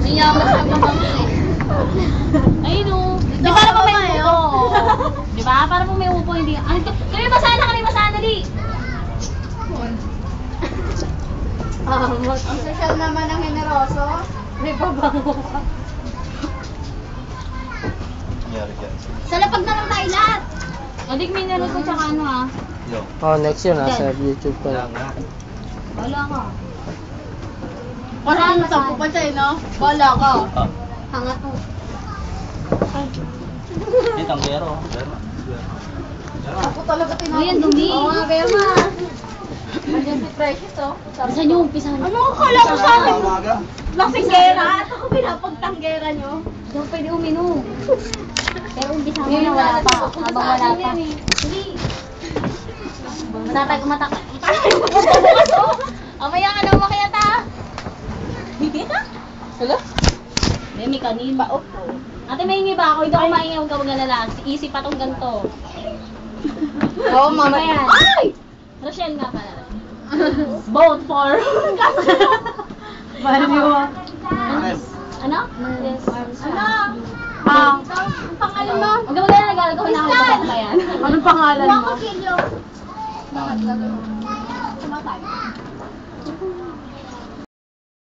Niyaman sa mga Ayun o. Di para po may upo. Di ba? Para po may upo, hindi. Kami ba sana, di? Ang social naman ng generoso. May pabango pa. Sa lapag na lang tayo lahat. Adik, may naroon ko tsaka ano ah. Oh, next yun, nasa YouTube pa lang. Wala ka. Parang sampu pa siya, no? Wala ka. Hanga to. Ito ang gero. Ako talaga tinapos. Ayan, dumi. Oo nga, Bema. Nandiyan si Precious, oh. Saan nyo umpisahan? Ano ang kala mo sa akin? Lasinggera? At ako pinapagtanggera nyo. Diyan pwede uminom. Pero umpisahan mo na wala pa. Habang wala pa. Hindi. Matatag. Amaya ka na umakyat ah. Hello? May kanina. Ate, may hingi ba ako? Hindi ako maingay, huwag ka mag-alala. Easy pa tong ganito. Oo, mama. Ayan. Ay! Rochelle nga pala. Vote for. Mario. Ano? Yes. Ano? Ah. Ang pangalan mo? Huwag ka mag-alala, nagagawin na ako ito pa yan. Anong pangalan mo? Bakit? Bakit? Bakit?